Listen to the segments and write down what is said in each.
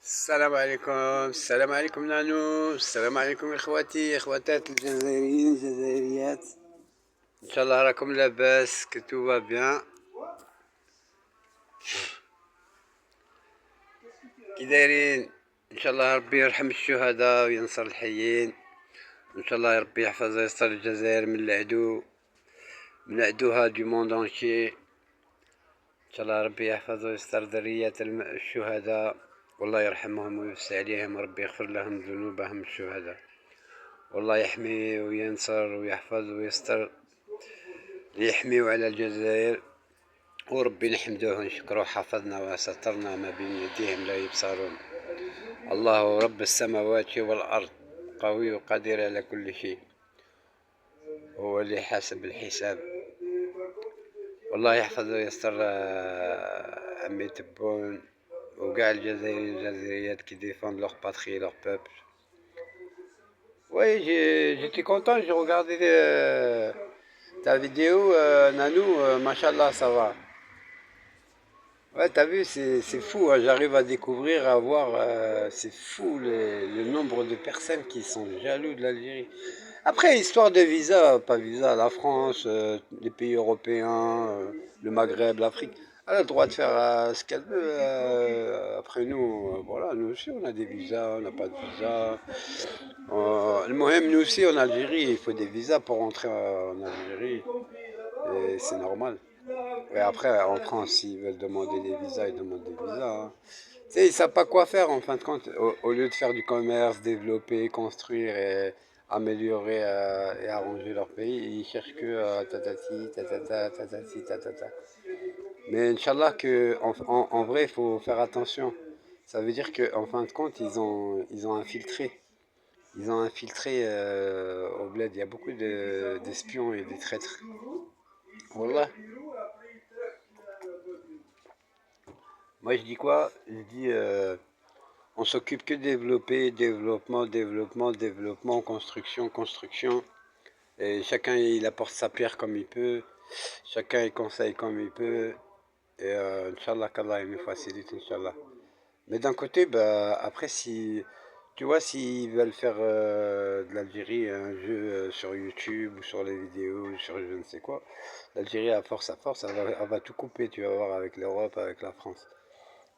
السلام عليكم. السلام عليكم نانو. السلام عليكم اخواتي اخواتات الجزائريين الجزائريات. ان شاء الله راكم لاباس كتوبا بيان. كي دايرين؟ ان شاء الله ربي يرحم الشهداء وينصر الحيين، ان شاء الله ربي يحفظ ويستر الجزائر من العدو، من عدوها دو موند انشي. ان شاء الله ربي يحفظ ويستر ذرية الشهداء، والله يرحمهم ويوسع عليهم وربي يغفر لهم ذنوبهم الشهداء، والله يحمي وينصر ويحفظ ويستر ليحميو على الجزائر، وربي نحمدوه ونشكروه حفظنا وسترنا ما بين يديهم لا يبصرون. الله رب السماوات والأرض قوي وقدير على كل شيء، هو اللي حاسب الحساب. والله يحفظ ويستر عمي تبون وكاع الجزائريين والجزائريات qui défendent leur patrie, leur peuple. Oui, j'étais content, j'ai regardé ta vidéo, Nanou, machallah, ça va. Ouais, t'as vu, c'est fou, hein, j'arrive à découvrir, à voir, c'est fou le nombre de personnes qui sont jaloux de l'Algérie. Après, histoire de visa, pas visa, la France, les pays européens, le Maghreb, l'Afrique, elle a le droit de faire ce qu'elle veut. Après nous, voilà, nous aussi on a des visas, on n'a pas de visa. Même nous aussi en Algérie, il faut des visas pour rentrer en Algérie, et c'est normal. Et après, en France, s'ils veulent demander des visas, ils demandent des visas, hein. Tu sais, ils savent pas quoi faire en fin de compte. Au lieu de faire du commerce, développer, construire et améliorer et arranger leur pays, ils cherchent que tatati, tatata, tatati, tatata. Mais Inch'Allah que en vrai, il faut faire attention. Ça veut dire qu'en fin de compte, ils ont infiltré. Ils ont infiltré au bled. Il y a beaucoup d'espions et des traîtres. Voilà. Moi, je dis quoi? Je dis, on s'occupe que de développer, développement, développement, développement, construction, construction. Et chacun, il apporte sa pierre comme il peut. Chacun, il conseille comme il peut. Et Inch'Allah, qu'Allah, il nous facilite, Inch'Allah. Mais d'un côté, bah, après, si, tu vois, s'ils veulent faire de l'Algérie un jeu sur YouTube ou sur les vidéos, ou sur je ne sais quoi, l'Algérie, à force, elle va tout couper, tu vas voir, avec l'Europe, avec la France.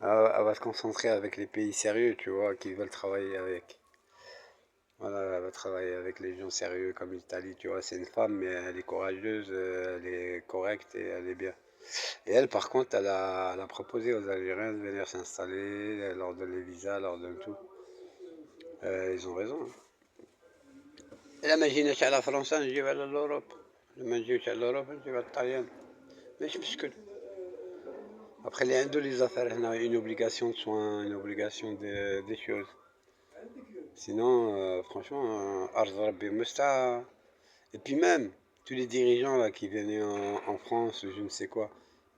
Elle va se concentrer avec les pays sérieux, tu vois, qui veulent travailler avec. Voilà, elle va travailler avec les gens sérieux comme l'Italie, tu vois, c'est une femme, mais elle est courageuse, elle est correcte et elle est bien. Et elle, par contre, elle a proposé aux Algériens de venir s'installer, elle leur donne les visas, elle leur donne tout. Ils ont raison, hein. لما جينا على فرنسا نجيو على l'Europe. لما نجيوش على l'Europe نجيو على الطليان. ماشي مشكل. Après, il y a les affaires, on a une obligation de soins, une obligation des choses. Sinon, franchement, Arz Rabbi Musta. Et puis même, tous les dirigeants là, qui venaient en France, je ne sais quoi,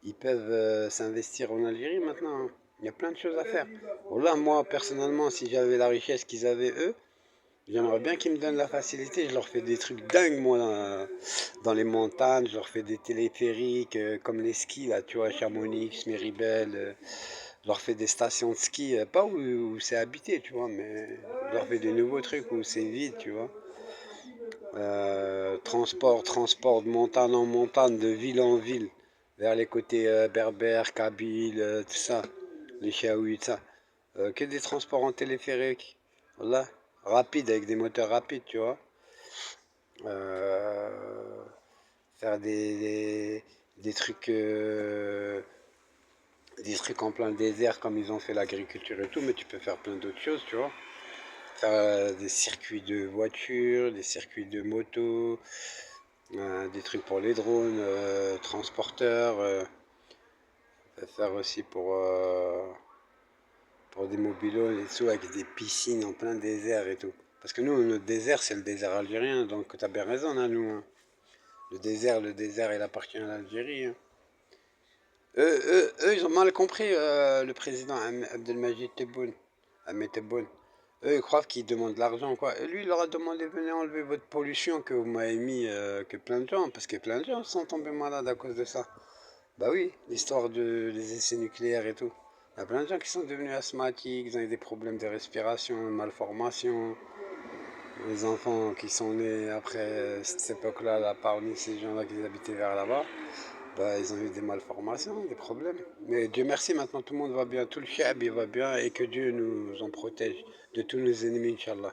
ils peuvent s'investir en Algérie maintenant, hein. Il y a plein de choses à faire. Bon, là, moi, personnellement, si j'avais la richesse qu'ils avaient eux, j'aimerais bien qu'ils me donnent la facilité. Je leur fais des trucs dingues, moi, dans les montagnes. Je leur fais des téléphériques, comme les skis, là, tu vois, Chamonix, Méribel. Je leur fais des stations de ski, pas où c'est habité, tu vois, mais je leur fais des nouveaux trucs où c'est vide, tu vois. Transport de montagne en montagne, de ville en ville, vers les côtés berbères, kabyles, tout ça, les Chiaouis, tout ça. Que des transports en téléphérique, voilà, rapide, avec des moteurs rapides, tu vois. Euh, Faire des trucs en plein désert comme ils ont fait l'agriculture et tout, mais tu peux faire plein d'autres choses, tu vois. Faire des circuits de voitures, des circuits de motos, des trucs pour les drones, transporteurs, faire aussi pour des mobilos et tout, avec des piscines en plein désert et tout. Parce que nous, notre désert, c'est le désert algérien, donc t'as bien raison, hein, nous, hein. Le désert, il appartient à l'Algérie, hein. Eux, ils ont mal compris le président Abdelmajid Tebboune, Ahmed Tebboune. Eux, ils croient qu'ils demandent de l'argent, quoi. Et lui, il leur a demandé, venez enlever votre pollution que vous m'avez mis, que plein de gens, parce que plein de gens sont tombés malades à cause de ça. Bah oui, l'histoire des essais nucléaires et tout. Il y a plein de gens qui sont devenus asthmatiques, ils ont eu des problèmes de respiration, de malformation. Les enfants qui sont nés après cette époque-là, là, parmi ces gens-là qui habitaient vers là-bas, bah, ils ont eu des malformations, des problèmes. Mais Dieu merci, maintenant tout le monde va bien, tout le chab il va bien et que Dieu nous en protège de tous nos ennemis, Inch'Allah.